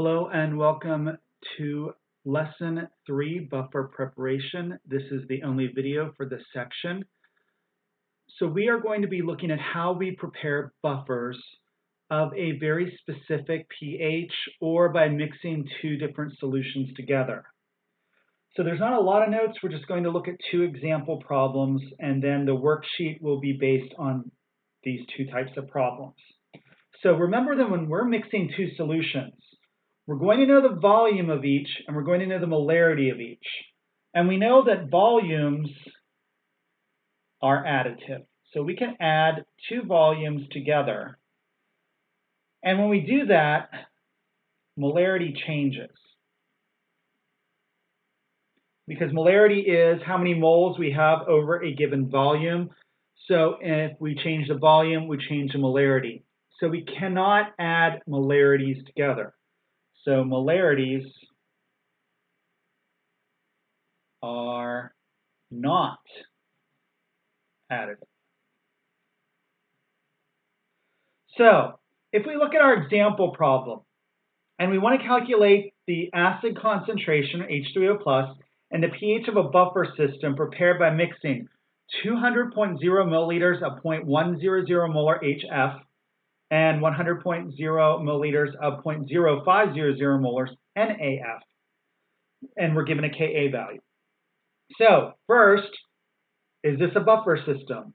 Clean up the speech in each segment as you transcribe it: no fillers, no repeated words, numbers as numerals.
Hello and welcome to Lesson 3, Buffer Preparation. This is the only video for this section. So we are going to be looking at how we prepare buffers of a very specific pH or by mixing two different solutions together. So there's not a lot of notes. We're just going to look at two example problems, and then the worksheet will be based on these two types of problems. So remember that when we're mixing two solutions, we're going to know the volume of each, and we're going to know the molarity of each. And we know that volumes are additive. So we can add two volumes together. And when we do that, molarity changes. Because molarity is how many moles we have over a given volume. So if we change the volume, we change the molarity. So we cannot add molarities together. So molarities are not additive. So if we look at our example problem, and we want to calculate the acid concentration, H3O+, and the pH of a buffer system prepared by mixing 200.0 milliliters of 0.100 molar HF and 100.0 milliliters of 0.0500 molars NaF, and we're given a Ka value. So first, is this a buffer system?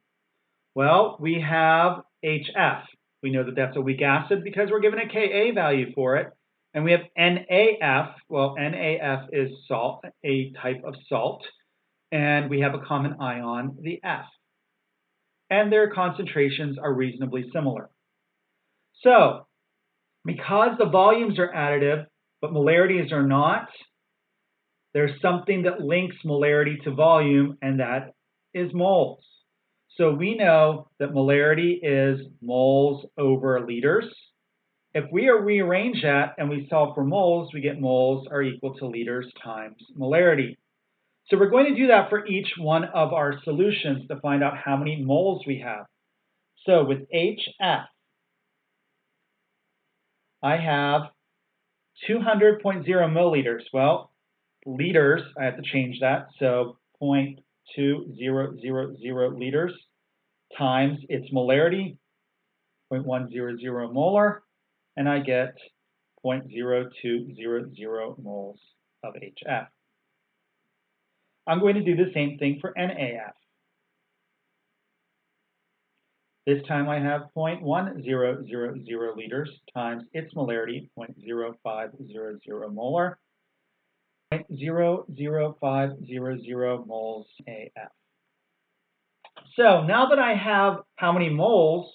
Well, we have HF. We know that that's a weak acid because we're given a Ka value for it. And we have NaF. Well, NaF is salt, a type of salt. And we have a common ion, the F. And their concentrations are reasonably similar. So, because the volumes are additive, but molarities are not, there's something that links molarity to volume, and that is moles. So we know that molarity is moles over liters. If we rearrange that and we solve for moles, we get moles are equal to liters times molarity. So we're going to do that for each one of our solutions to find out how many moles we have. So with HF, I have 200.0 milliliters. Well, liters, I have to change that. So 0.2000 liters times its molarity, 0.100 molar, and I get 0.0200 moles of HF. I'm going to do the same thing for NaF. This time I have 0.1000 liters times its molarity, 0.0500 molar, 0.00500 moles AF. So now that I have how many moles,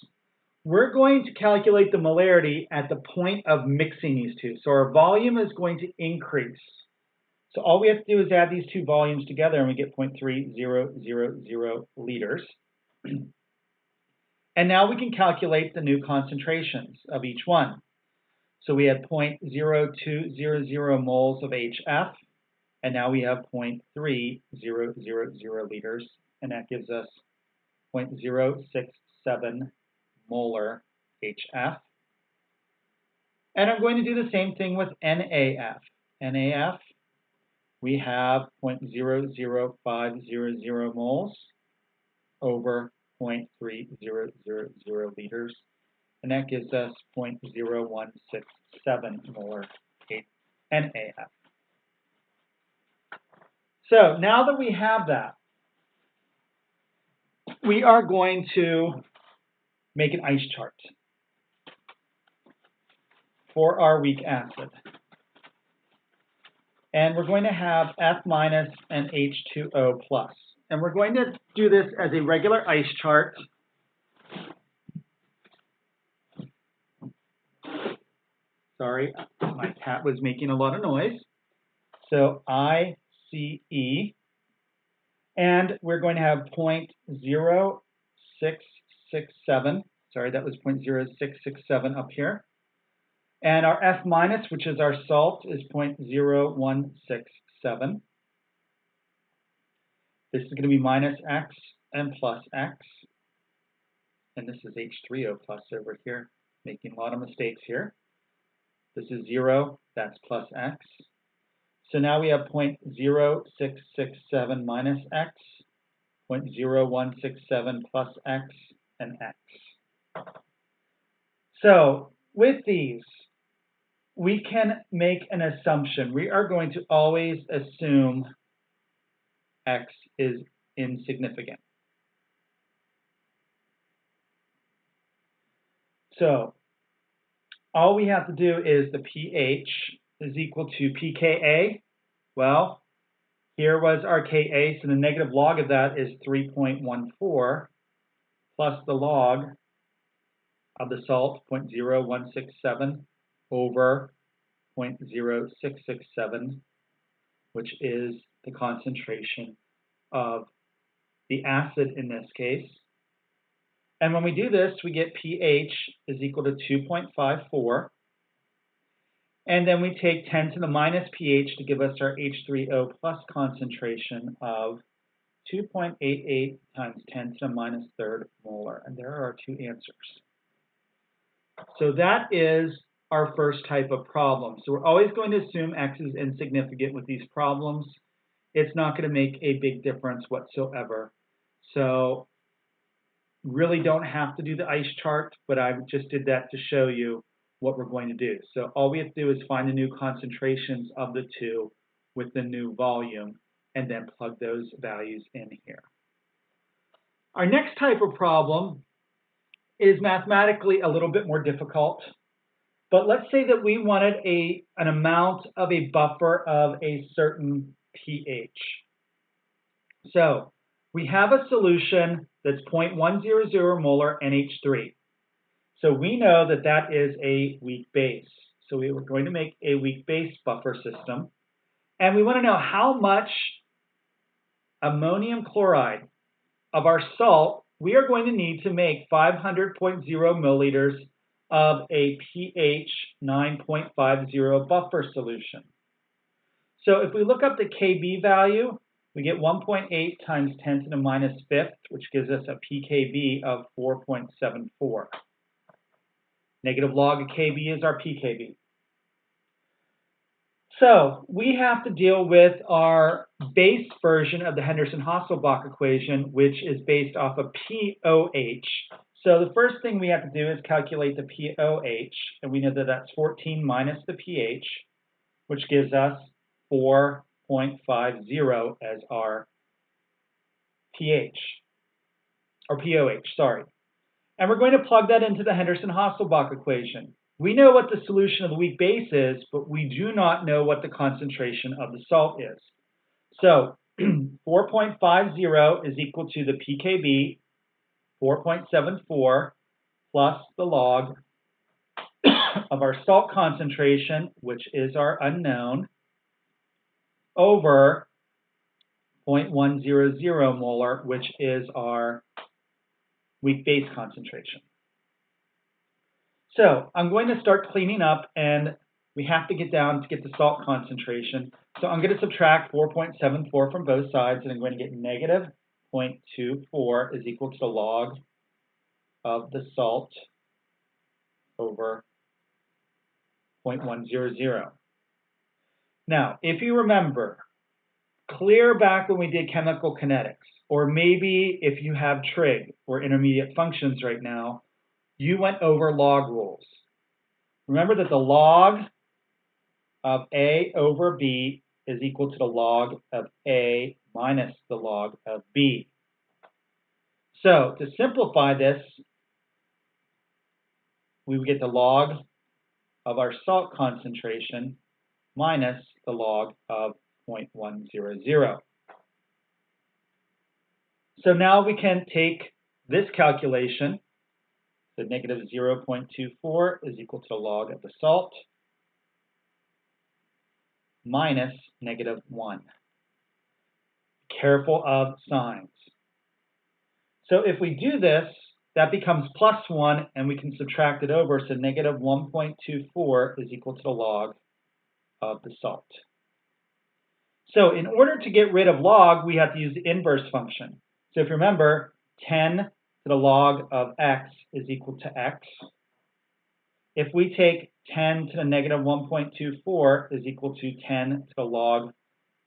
we're going to calculate the molarity at the point of mixing these two. So our volume is going to increase. So all we have to do is add these two volumes together and we get 0.3000 liters. And now we can calculate the new concentrations of each one. So we had 0.0200 moles of HF, and now we have 0.3000 liters, and that gives us 0.067 molar HF. And I'm going to do the same thing with NaF. NaF, we have 0.00500 moles over 0.3000 liters, and that gives us 0.0167 molar NaF. So now that we have that, we are going to make an ice chart for our weak acid. And we're going to have F- and H2O+. And we're going to do this as a regular ice chart. Sorry, my cat was making a lot of noise. So ICE. And we're going to have 0.0667. Sorry, that was 0.0667 up here. And our F-, which is our salt, is 0.0167. This is going to be minus X and plus X. And this is H3O+ over here, making a lot of mistakes here. This is 0, that's plus x. So now we have 0.0667 minus x, 0.0167 plus x, and x. So with these, we can make an assumption. We are going to always assume x is insignificant. So all we have to do is the pH is equal to pKa. Well, here was our Ka, so the negative log of that is 3.14 plus the log of the salt, 0.0167 over 0.0667, which is the concentration of the acid in this case. And when we do this, we get pH is equal to 2.54. And then we take 10 to the minus pH to give us our H3O plus concentration of 2.88 times 10 to the minus third molar. And there are our two answers. So that is our first type of problem. So we're always going to assume x is insignificant with these problems. It's not going to make a big difference whatsoever. So really don't have to do the ice chart, but I just did that to show you what we're going to do. So all we have to do is find the new concentrations of the two with the new volume and then plug those values in here. Our next type of problem is mathematically a little bit more difficult, but let's say that we wanted an amount of a buffer of a certain pH. So we have a solution that's 0.100 molar NH3. So we know that that is a weak base. So we were going to make a weak base buffer system. And we want to know how much ammonium chloride of our salt we are going to need to make 500.0 milliliters of a pH 9.50 buffer solution. So if we look up the Kb value, we get 1.8 times 10 to the minus fifth, which gives us a pKb of 4.74. Negative log of Kb is our pKb. So we have to deal with our base version of the Henderson-Hasselbalch equation, which is based off of pOH. So the first thing we have to do is calculate the pOH, and we know that that's 14 minus the pH, which gives us 4.50 as our pH, or pOH, sorry. And we're going to plug that into the Henderson-Hasselbalch equation. We know what the solution of the weak base is, but we do not know what the concentration of the salt is. So 4.50 is equal to the pKb, 4.74, plus the log of our salt concentration, which is our unknown, over 0.100 molar, which is our weak base concentration. So I'm going to start cleaning up, and we have to get down to get the salt concentration. So I'm going to subtract 4.74 from both sides, and I'm going to get negative 0.24 is equal to the log of the salt over 0.100. Now, if you remember, clear back when we did chemical kinetics, or maybe if you have trig or intermediate functions right now, you went over log rules. Remember that the log of A over B is equal to the log of A minus the log of B. So to simplify this, we would get the log of our salt concentration minus the log of 0.100. So now we can take this calculation. So negative 0.24 is equal to the log of the salt minus negative 1. Careful of signs. So if we do this, that becomes plus 1, and we can subtract it over. So negative 1.24 is equal to the log of the salt. So in order to get rid of log, we have to use the inverse function. So if you remember, 10 to the log of x is equal to x. if we take 10 to the negative 1.24 is equal to 10 to the log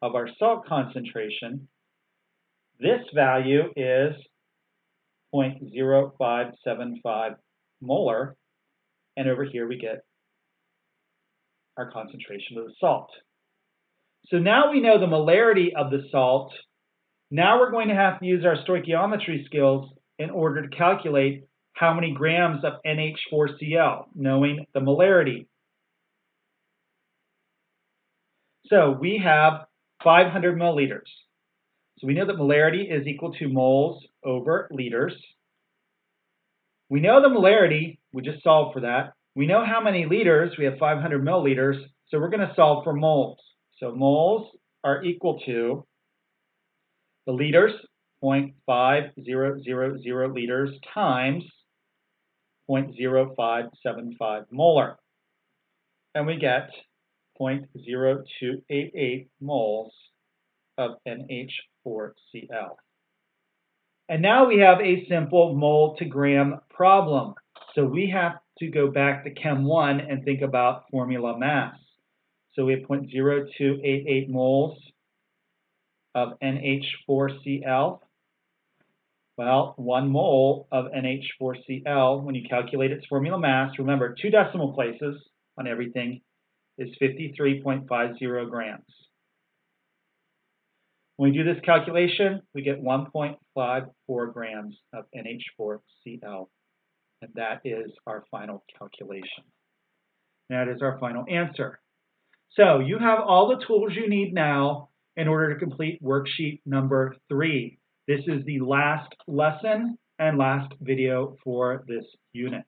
of our salt concentration, this value is 0.0575 molar, and over here we get our concentration of the salt. So now we know the molarity of the salt. Now we're going to have to use our stoichiometry skills in order to calculate how many grams of NH4Cl, knowing the molarity. So we have 500 milliliters. So we know that molarity is equal to moles over liters. We know the molarity, we just solved for that. We know how many liters, we have 500 milliliters, so we're going to solve for moles. So moles are equal to the liters, 0.5000 liters times 0.0575 molar. And we get 0.0288 moles of NH4Cl. And now we have a simple mole to gram problem. So we have to go back to Chem 1 and think about formula mass. So we have 0.0288 moles of NH4Cl. Well, 1 mole of NH4Cl, when you calculate its formula mass, remember 2 decimal places on everything, is 53.50 grams. When we do this calculation, we get 1.54 grams of NH4Cl, and that is our final calculation. That is our final answer. So you have all the tools you need now in order to complete worksheet number 3. This is the last lesson and last video for this unit.